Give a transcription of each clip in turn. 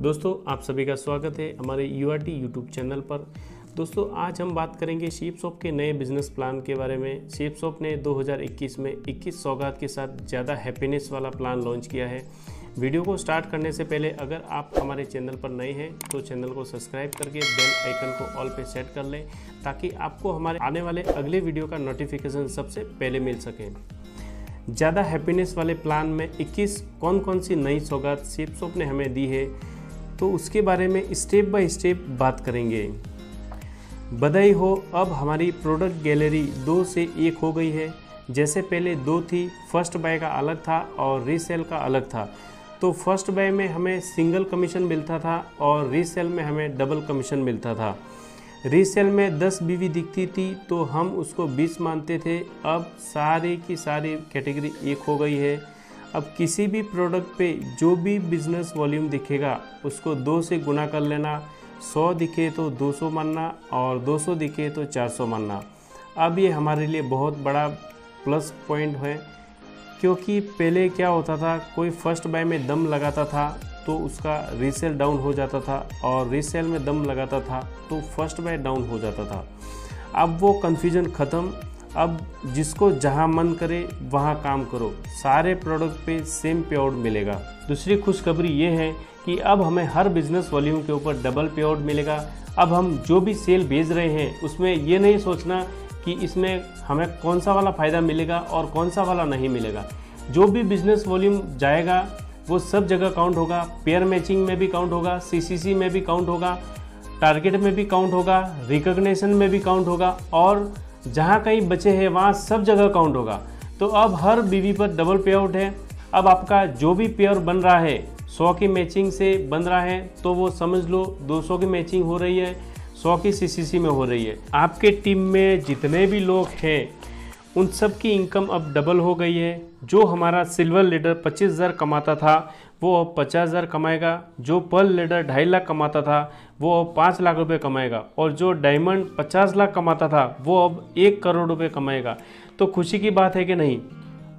दोस्तों आप सभी का स्वागत है हमारे URT यूट्यूब चैनल पर। दोस्तों आज हम बात करेंगे शेपशॉप के नए बिजनेस प्लान के बारे में। शेपशॉप ने 2021 में 21 सौगात के साथ ज़्यादा हैप्पीनेस वाला प्लान लॉन्च किया है। वीडियो को स्टार्ट करने से पहले अगर आप हमारे चैनल पर नए हैं तो चैनल को सब्सक्राइब करके बेल आइकन को ऑल पे सेट कर लें ताकि आपको हमारे आने वाले अगले वीडियो का नोटिफिकेशन सबसे पहले मिल सके। ज़्यादा हैप्पीनेस वाले प्लान में 21 कौन कौन सी नई सौगात शेपशॉप ने हमें दी है तो उसके बारे में स्टेप बाय स्टेप बात करेंगे। बधाई हो, अब हमारी प्रोडक्ट गैलरी 2 से 1 हो गई है। जैसे पहले 2 थी, फर्स्ट बाय का अलग था और रीसेल का अलग था। तो फर्स्ट बाय में हमें सिंगल कमीशन मिलता था और रीसेल में हमें डबल कमीशन मिलता था। रीसेल में 10 बीवी दिखती थी तो हम उसको 20 मानते थे। अब सारी की सारी कैटेगरी 1 हो गई है। अब किसी भी प्रोडक्ट पे जो भी बिजनेस वॉल्यूम दिखेगा उसको 2 से गुना कर लेना। 100 दिखे तो 200 मानना और 200 दिखे तो 400 मानना। अब ये हमारे लिए बहुत बड़ा प्लस पॉइंट है, क्योंकि पहले क्या होता था, कोई फर्स्ट बाय में दम लगाता था तो उसका रीसेल डाउन हो जाता था और रीसेल में दम लगाता था तो फर्स्ट बाय डाउन हो जाता था। अब वो कन्फ्यूजन ख़त्म। अब जिसको जहां मन करे वहां काम करो, सारे प्रोडक्ट पे सेम पे आउट मिलेगा। दूसरी खुशखबरी ये है कि अब हमें हर बिजनेस वॉल्यूम के ऊपर डबल पे आउट मिलेगा। अब हम जो भी सेल भेज रहे हैं उसमें ये नहीं सोचना कि इसमें हमें कौन सा वाला फ़ायदा मिलेगा और कौन सा वाला नहीं मिलेगा। जो भी बिजनेस वॉल्यूम जाएगा वो सब जगह काउंट होगा। पेयर मैचिंग में भी काउंट होगा, CCC में भी काउंट होगा, टारगेट में भी काउंट होगा, रिकॉग्निशन में भी काउंट होगा और जहाँ कहीं बचे हैं वहाँ सब जगह काउंट होगा। तो अब हर बीवी पर डबल पे आउट है। अब आपका जो भी पेयर बन रहा है 100 की मैचिंग से बन रहा है तो वो समझ लो 200 की मैचिंग हो रही है, 100 की CCC में हो रही है। आपके टीम में जितने भी लोग हैं उन सब की इनकम अब डबल हो गई है। जो हमारा सिल्वर लीडर 25,000 कमाता था वो अब 50,000 कमाएगा। जो पर्ल लीडर 2.5 लाख कमाता था वो अब 5 लाख रुपए कमाएगा और जो डायमंड 50 लाख कमाता था वो अब 1 करोड़ रुपए कमाएगा। तो खुशी की बात है कि नहीं।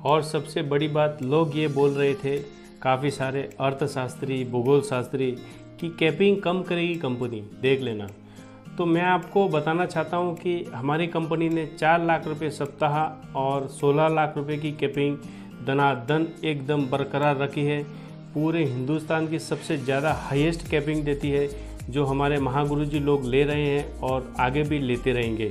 और सबसे बड़ी बात, लोग ये बोल रहे थे काफ़ी सारे अर्थशास्त्री, भूगोल शास्त्री कि कैपिंग कम करेगी कंपनी, देख लेना। तो मैं आपको बताना चाहता हूँ कि हमारी कंपनी ने 4 लाख रुपए सप्ताह और 16 लाख रुपए की कैपिंग दनादन एकदम बरकरार रखी है। पूरे हिंदुस्तान की सबसे ज़्यादा हाईएस्ट कैपिंग देती है जो हमारे महागुरुजी लोग ले रहे हैं और आगे भी लेते रहेंगे।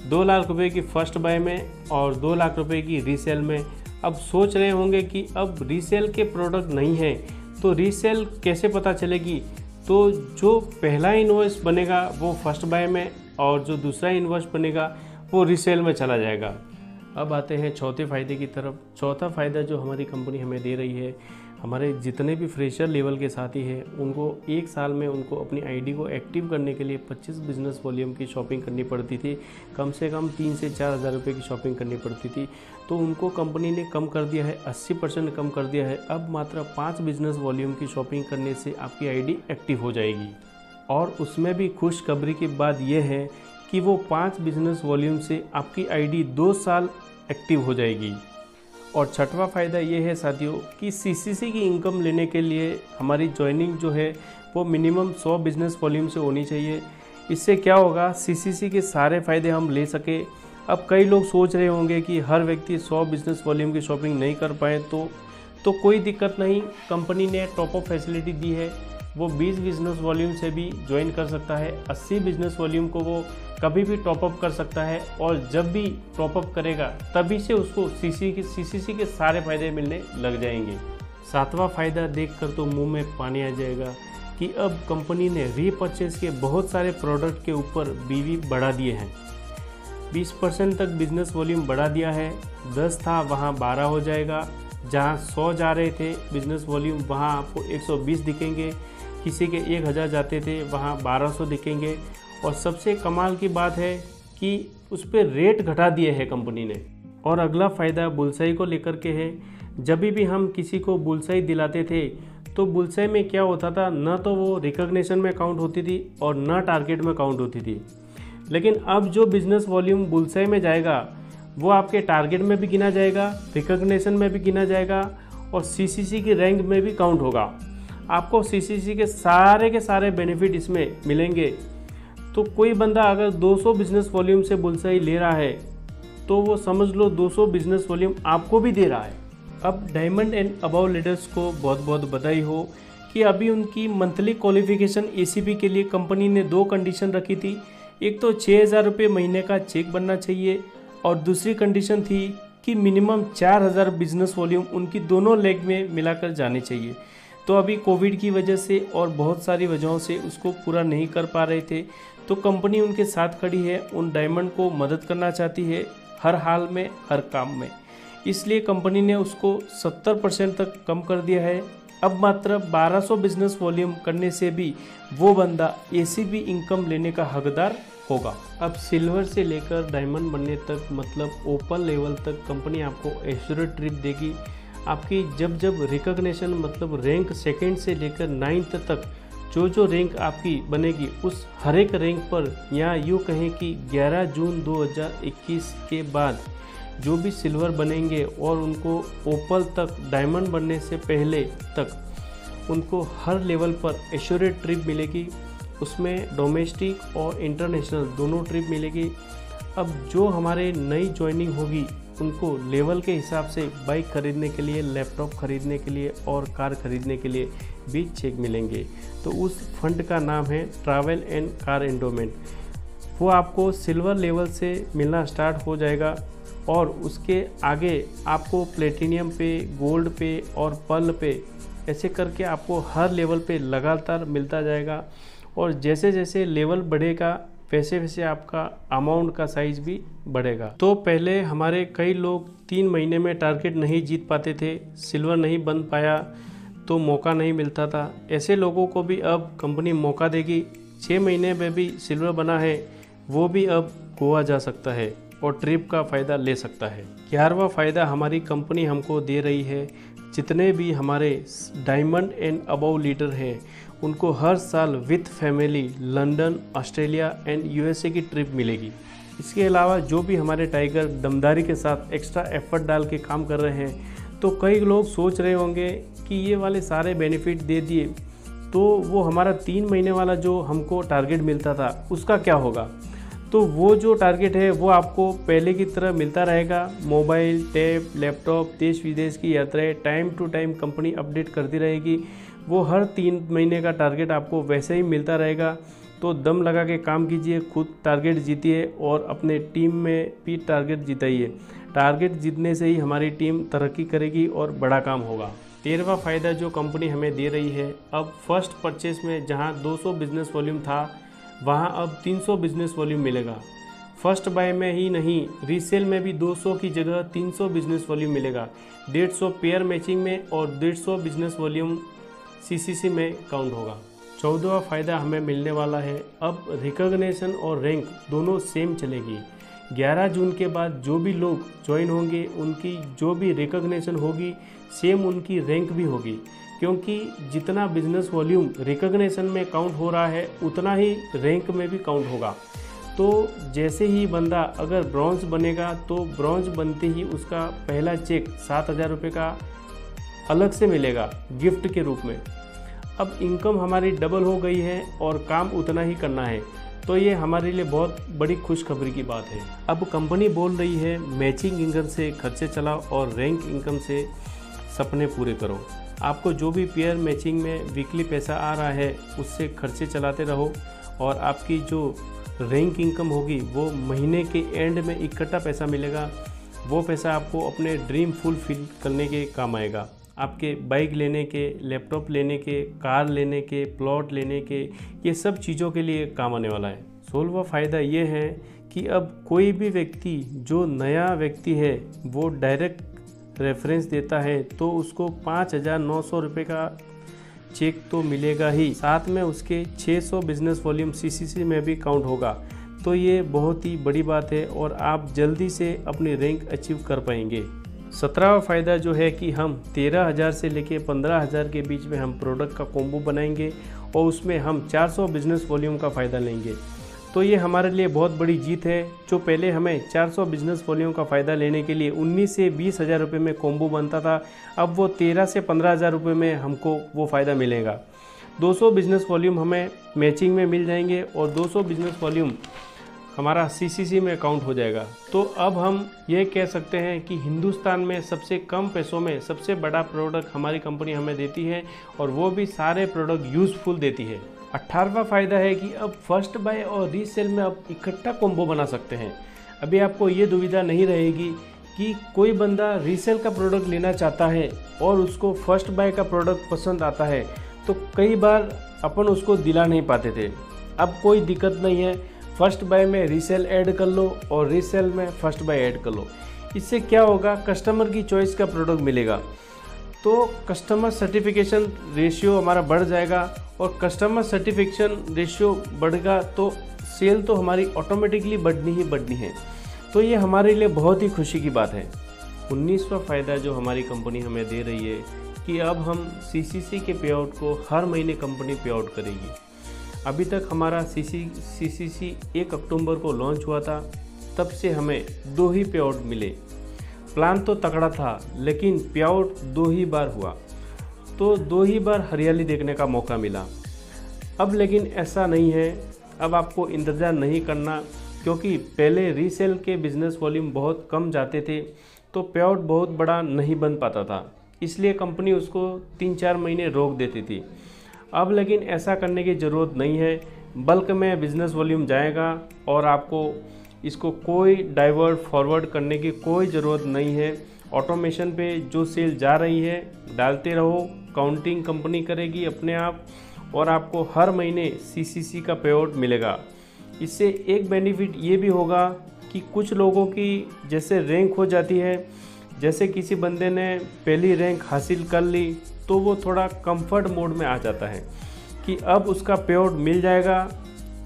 2 लाख रुपए की फर्स्ट बाय में और 2 लाख रुपए की रीसेल में। अब सोच रहे होंगे कि अब रीसेल के प्रोडक्ट नहीं है तो रीसेल कैसे पता चलेगी। तो जो पहला इन्वॉइस बनेगा वो फर्स्ट बाय में और जो दूसरा इन्वॉइस बनेगा वो रीसेल में चला जाएगा। अब आते हैं चौथे फ़ायदे की तरफ। चौथा फ़ायदा जो हमारी कंपनी हमें दे रही है, हमारे जितने भी फ्रेशर लेवल के साथी हैं उनको 1 साल में उनको अपनी आईडी को एक्टिव करने के लिए 25 बिजनेस वॉल्यूम की शॉपिंग करनी पड़ती थी। कम से कम 3 से 4 हज़ार रुपये की शॉपिंग करनी पड़ती थी। तो उनको कंपनी ने कम कर दिया है, 80% कम कर दिया है। अब मात्र 5 बिजनेस वॉल्यूम की शॉपिंग करने से आपकी आईडी एक्टिव हो जाएगी। और उसमें भी खुशखबरी की बात यह है कि वो 5 बिजनेस वॉल्यूम से आपकी आईडी 2 साल एक्टिव हो जाएगी। और छठवां फ़ायदा ये है साथियों कि CCC की इनकम लेने के लिए हमारी ज्वाइनिंग जो है वो मिनिमम 100 बिजनेस वॉल्यूम से होनी चाहिए। इससे क्या होगा, CCC के सारे फ़ायदे हम ले सके। अब कई लोग सोच रहे होंगे कि हर व्यक्ति 100 बिजनेस वॉल्यूम की शॉपिंग नहीं कर पाए तो कोई दिक्कत नहीं। कंपनी ने टॉप अप फैसिलिटी दी है। वो 20 बिजनेस वॉल्यूम से भी ज्वाइन कर सकता है। 80 बिजनेस वॉल्यूम को वो कभी भी टॉपअप कर सकता है और जब भी टॉपअप करेगा तभी से उसको CCC के सारे फ़ायदे मिलने लग जाएंगे। 7वां फ़ायदा देखकर तो मुंह में पानी आ जाएगा कि अब कंपनी ने रीपरचेज के बहुत सारे प्रोडक्ट के ऊपर बीवी बढ़ा दिए हैं। 20% तक बिजनेस वॉल्यूम बढ़ा दिया है। 10 था वहाँ 12 हो जाएगा। जहाँ 100 जा रहे थे बिजनेस वॉल्यूम वहाँ आपको 120 दिखेंगे। किसी के 1000 जाते थे वहाँ 1200 दिखेंगे। और सबसे कमाल की बात है कि उस पर रेट घटा दिए है कंपनी ने। और अगला फ़ायदा बुलसाई को लेकर के है। जब भी हम किसी को बुलसाई दिलाते थे तो बुलसाई में क्या होता था, न तो वो रिकॉग्निशन में काउंट होती थी और न टारगेट में काउंट होती थी। लेकिन अब जो बिजनेस वॉल्यूम बुलसाई में जाएगा वो आपके टारगेट में भी गिना जाएगा, रिकॉग्निशन में भी गिना जाएगा और CCC की रैंक में भी काउंट होगा। आपको सीसीसी के सारे बेनिफिट इसमें मिलेंगे। तो कोई बंदा अगर 200 बिजनेस वॉल्यूम से बुलसाई ले रहा है तो वो समझ लो 200 बिजनेस वॉल्यूम आपको भी दे रहा है। अब डायमंड एंड अबव लीडर्स को बहुत बहुत बधाई हो कि अभी उनकी मंथली क्वालिफिकेशन एसीपी के लिए कंपनी ने 2 कंडीशन रखी थी। एक तो 6,000 रुपये महीने का चेक बनना चाहिए और दूसरी कंडीशन थी कि मिनिमम 4,000 बिजनेस वॉल्यूम उनकी दोनों लेग में मिलाकर जानी चाहिए। तो अभी कोविड की वजह से और बहुत सारी वजहों से उसको पूरा नहीं कर पा रहे थे, तो कंपनी उनके साथ खड़ी है, उन डायमंड को मदद करना चाहती है हर हाल में, हर काम में। इसलिए कंपनी ने उसको 70% तक कम कर दिया है। अब मात्र 1200 बिजनेस वॉल्यूम करने से भी वो बंदा एसीबी इनकम लेने का हकदार होगा। अब सिल्वर से लेकर डायमंड बनने तक, मतलब ओपन लेवल तक कंपनी आपको एश्योर्ड ट्रिप देगी। आपकी जब जब रिकॉग्निशन, मतलब रैंक 2nd से लेकर 9th तक जो रैंक आपकी बनेगी, उस हर एक रैंक पर, या यूँ कहें कि 11 जून 2021 के बाद जो भी सिल्वर बनेंगे और उनको ओपल तक, डायमंड बनने से पहले तक उनको हर लेवल पर एश्योर्ड ट्रिप मिलेगी। उसमें डोमेस्टिक और इंटरनेशनल दोनों ट्रिप मिलेगी। अब जो हमारे नई ज्वाइनिंग होगी उनको लेवल के हिसाब से बाइक खरीदने के लिए, लैपटॉप खरीदने के लिए और कार खरीदने के लिए भी चेक मिलेंगे। तो उस फंड का नाम है ट्रैवल एंड कार एंडोमेंट। वो आपको सिल्वर लेवल से मिलना स्टार्ट हो जाएगा और उसके आगे आपको प्लेटिनियम पे, गोल्ड पे और पर्ल पे, ऐसे करके आपको हर लेवल पे लगातार मिलता जाएगा। और जैसे जैसे लेवल बढ़ेगा वैसे वैसे आपका अमाउंट का साइज भी बढ़ेगा। तो पहले हमारे कई लोग 3 महीने में टारगेट नहीं जीत पाते थे, सिल्वर नहीं बन पाया तो मौका नहीं मिलता था। ऐसे लोगों को भी अब कंपनी मौका देगी। 6 महीने में भी सिल्वर बना है वो भी अब गोवा जा सकता है और ट्रिप का फ़ायदा ले सकता है। 11वां फ़ायदा हमारी कंपनी हमको दे रही है, जितने भी हमारे डायमंड एंड अबव लीडर हैं उनको हर साल with family London, Australia and USA की ट्रिप मिलेगी। इसके अलावा जो भी हमारे टाइगर दमदारी के साथ एक्स्ट्रा एफर्ट डाल के काम कर रहे हैं, तो कई लोग सोच रहे होंगे कि ये वाले सारे बेनिफिट दे दिए तो वो हमारा 3 महीने वाला जो हमको टारगेट मिलता था उसका क्या होगा। तो वो जो टारगेट है वो आपको पहले की तरह मिलता रहेगा। मोबाइल, टैब, लैपटॉप, देश विदेश की यात्राएं time to time company update करती रहेगी। वो हर 3 महीने का टारगेट आपको वैसे ही मिलता रहेगा। तो दम लगा के काम कीजिए, खुद टारगेट जीतिए और अपने टीम में भी टारगेट जिताइए। टारगेट जीतने से ही हमारी टीम तरक्की करेगी और बड़ा काम होगा। 13वां फ़ायदा जो कंपनी हमें दे रही है, अब फर्स्ट परचेस में जहां 200 बिजनेस वॉल्यूम था वहां अब 300 बिजनेस वॉल्यूम मिलेगा। फर्स्ट बाय में ही नहीं, रीसेल में भी 200 की जगह 300 बिजनेस वॉल्यूम मिलेगा। 150 पेयर मैचिंग में और 150 बिजनेस वॉल्यूम सीसीसी में काउंट होगा। 14वां फ़ायदा हमें मिलने वाला है, अब रिकॉग्निशन और रैंक दोनों सेम चलेगी। 11 जून के बाद जो भी लोग ज्वाइन होंगे उनकी जो भी रिकॉग्निशन होगी सेम उनकी रैंक भी होगी, क्योंकि जितना बिजनेस वॉल्यूम रिकॉग्निशन में काउंट हो रहा है उतना ही रैंक में भी काउंट होगा। तो जैसे ही बंदा अगर ब्रॉन्ज बनेगा तो ब्रॉन्ज बनते ही उसका पहला चेक 7,000 रुपये का अलग से मिलेगा गिफ्ट के रूप में। अब इनकम हमारी डबल हो गई है और काम उतना ही करना है, तो ये हमारे लिए बहुत बड़ी खुशखबरी की बात है। अब कंपनी बोल रही है मैचिंग इनकम से खर्चे चलाओ और रैंक इनकम से सपने पूरे करो। आपको जो भी पेयर मैचिंग में वीकली पैसा आ रहा है उससे खर्चे चलाते रहो और आपकी जो रैंक इनकम होगी वो महीने के एंड में इकट्ठा पैसा मिलेगा। वो पैसा आपको अपने ड्रीम फुलफिल करने के काम आएगा। आपके बाइक लेने के, लैपटॉप लेने के, कार लेने के, प्लॉट लेने के, ये सब चीज़ों के लिए काम आने वाला है। 16वां फ़ायदा ये है कि अब कोई भी व्यक्ति जो नया व्यक्ति है वो डायरेक्ट रेफरेंस देता है तो उसको 5,900 रुपये का चेक तो मिलेगा ही, साथ में उसके 600 बिजनेस वॉल्यूम सीसीसी में भी काउंट होगा। तो ये बहुत ही बड़ी बात है और आप जल्दी से अपनी रैंक अचीव कर पाएंगे। 17वां फ़ायदा जो है कि हम 13,000 से लेके 15,000 के बीच में हम प्रोडक्ट का कॉम्बो बनाएंगे और उसमें हम 400 बिजनेस वॉल्यूम का फ़ायदा लेंगे। तो ये हमारे लिए बहुत बड़ी जीत है। जो पहले हमें 400 बिजनेस वॉल्यूम का फ़ायदा लेने के लिए 19 से 20 हज़ार रुपये में कॉम्बो बनता था, अब वो 13 से 15 हज़ार रुपये में हमको वो फ़ायदा मिलेगा। 200 बिजनेस वॉल्यूम हमें मैचिंग में मिल जाएंगे और 200 बिजनेस वॉल्यूम हमारा CCC में काउंट हो जाएगा। तो अब हम ये कह सकते हैं कि हिंदुस्तान में सबसे कम पैसों में सबसे बड़ा प्रोडक्ट हमारी कंपनी हमें देती है और वो भी सारे प्रोडक्ट यूज़फुल देती है। 18वां फ़ायदा है कि अब फर्स्ट बाय और रीसेल में आप इकट्ठा कॉम्बो बना सकते हैं। अभी आपको ये दुविधा नहीं रहेगी कि कोई बंदा रीसेल का प्रोडक्ट लेना चाहता है और उसको फर्स्ट बाय का प्रोडक्ट पसंद आता है, तो कई बार अपन उसको दिला नहीं पाते थे। अब कोई दिक्कत नहीं है, फर्स्ट बाय में रीसेल ऐड कर लो और रीसेल में फर्स्ट बाय ऐड कर लो। इससे क्या होगा, कस्टमर की चॉइस का प्रोडक्ट मिलेगा, तो कस्टमर सर्टिफिकेशन रेशियो हमारा बढ़ जाएगा और कस्टमर सर्टिफिकेशन रेशियो बढ़ेगा तो सेल तो हमारी ऑटोमेटिकली बढ़नी ही बढ़नी है। तो ये हमारे लिए बहुत ही खुशी की बात है। 19वां फ़ायदा जो हमारी कंपनी हमें दे रही है कि अब हम CCC के पे आउट को हर महीने कंपनी पे आउट करेगी। अभी तक हमारा CCC 1 अक्टूबर को लॉन्च हुआ था, तब से हमें 2 ही पे आउट मिले। प्लान तो तगड़ा था लेकिन पे आउट 2 ही बार हुआ, तो 2 ही बार हरियाली देखने का मौका मिला। अब लेकिन ऐसा नहीं है, अब आपको इंतज़ार नहीं करना, क्योंकि पहले रीसेल के बिज़नेस वॉल्यूम बहुत कम जाते थे तो पे आउट बहुत बड़ा नहीं बन पाता था, इसलिए कंपनी उसको 3-4 महीने रोक देती थी। अब लेकिन ऐसा करने की ज़रूरत नहीं है, बल्क में बिज़नेस वॉल्यूम जाएगा और आपको इसको कोई डाइवर्ट फॉरवर्ड करने की कोई ज़रूरत नहीं है। ऑटोमेशन पे जो सेल जा रही है डालते रहो, काउंटिंग कंपनी करेगी अपने आप और आपको हर महीने CCC का पे आउट मिलेगा। इससे एक बेनिफिट ये भी होगा कि कुछ लोगों की जैसे रैंक हो जाती है, जैसे किसी बंदे ने पहली रैंक हासिल कर ली तो वो थोड़ा कंफर्ट मोड में आ जाता है कि अब उसका पे आउट मिल जाएगा,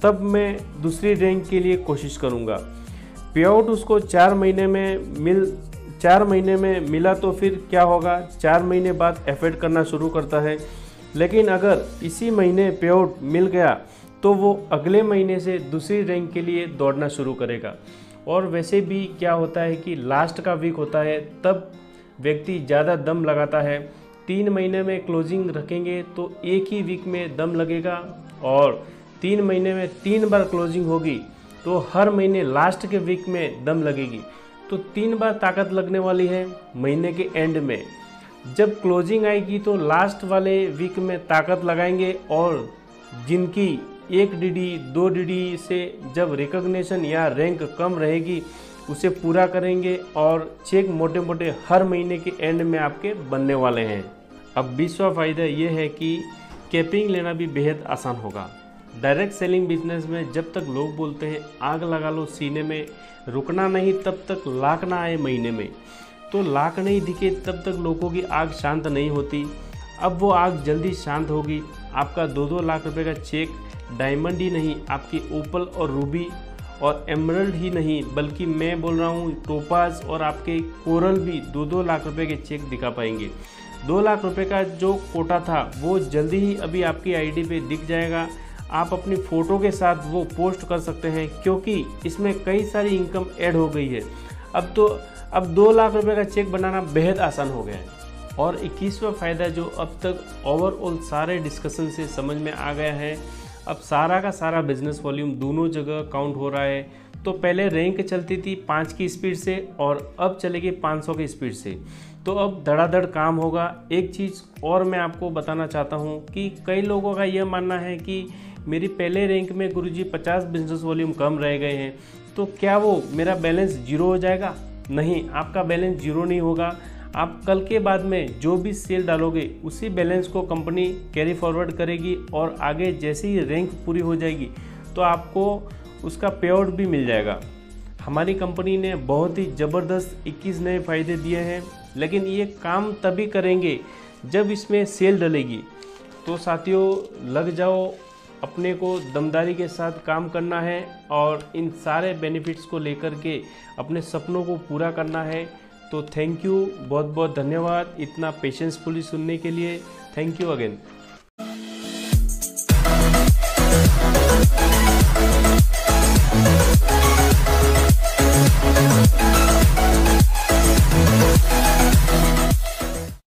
तब मैं दूसरी रैंक के लिए कोशिश करूँगा। पे आउट उसको 4 महीने में मिला तो फिर क्या होगा, 4 महीने बाद एफर्ट करना शुरू करता है। लेकिन अगर इसी महीने पे आउट मिल गया तो वो अगले महीने से दूसरी रैंक के लिए दौड़ना शुरू करेगा। और वैसे भी क्या होता है कि लास्ट का वीक होता है, तब व्यक्ति ज़्यादा दम लगाता है। 3 महीने में क्लोजिंग रखेंगे तो एक ही वीक में दम लगेगा और 3 महीने में 3 बार क्लोजिंग होगी तो हर महीने लास्ट के वीक में दम लगेगी। तो 3 बार ताकत लगने वाली है महीने के एंड में। जब क्लोजिंग आएगी तो लास्ट वाले वीक में ताकत लगाएंगे और जिनकी 1 DD 2 DD से जब रिकॉग्निशन या रैंक कम रहेगी उसे पूरा करेंगे और चेक मोटे मोटे हर महीने के एंड में आपके बनने वाले हैं। अब 20वां फ़ायदा ये है कि कैपिंग लेना भी बेहद आसान होगा। डायरेक्ट सेलिंग बिजनेस में जब तक लोग बोलते हैं आग लगा लो सीने में, रुकना नहीं तब तक लाख ना आए महीने में, तो लाख नहीं दिखे तब तक लोगों की आग शांत नहीं होती। अब वो आग जल्दी शांत होगी। आपका 2-2 लाख रुपए का चेक डायमंड ही नहीं, आपकी ओपल और रूबी और एमरल्ड ही नहीं, बल्कि मैं बोल रहा हूँ टोपाज और आपके कोरल भी 2-2 लाख रुपए के चेक दिखा पाएंगे। 2 लाख रुपए का जो कोटा था वो जल्दी ही अभी आपकी आईडी पे दिख जाएगा। आप अपनी फ़ोटो के साथ वो पोस्ट कर सकते हैं, क्योंकि इसमें कई सारी इनकम ऐड हो गई है। अब 2 लाख रुपए का चेक बनाना बेहद आसान हो गया है। और 21वां फ़ायदा जो अब तक ओवरऑल सारे डिस्कशन से समझ में आ गया है, अब सारा का सारा बिजनेस वॉल्यूम दोनों जगह काउंट हो रहा है। तो पहले रैंक चलती थी 5 की स्पीड से और अब चलेगी 500 की स्पीड से, तो अब धड़ाधड़ काम होगा। एक चीज़ और मैं आपको बताना चाहता हूँ कि कई लोगों का यह मानना है कि मेरी पहले रैंक में गुरुजी 50 बिजनेस वॉल्यूम कम रह गए हैं, तो क्या वो मेरा बैलेंस 0 हो जाएगा? नहीं, आपका बैलेंस 0 नहीं होगा। आप कल के बाद में जो भी सेल डालोगे उसी बैलेंस को कंपनी कैरी फॉरवर्ड करेगी और आगे जैसे ही रैंक पूरी हो जाएगी तो आपको उसका पे आउट भी मिल जाएगा। हमारी कंपनी ने बहुत ही ज़बरदस्त 21 नए फ़ायदे दिए हैं, लेकिन ये काम तभी करेंगे जब इसमें सेल डलेगी। तो साथियों, लग जाओ, अपने को दमदारी के साथ काम करना है और इन सारे बेनिफिट्स को लेकर के अपने सपनों को पूरा करना है। तो थैंक यू, बहुत बहुत धन्यवाद इतना पेशेंसफुली सुनने के लिए। Thank you again.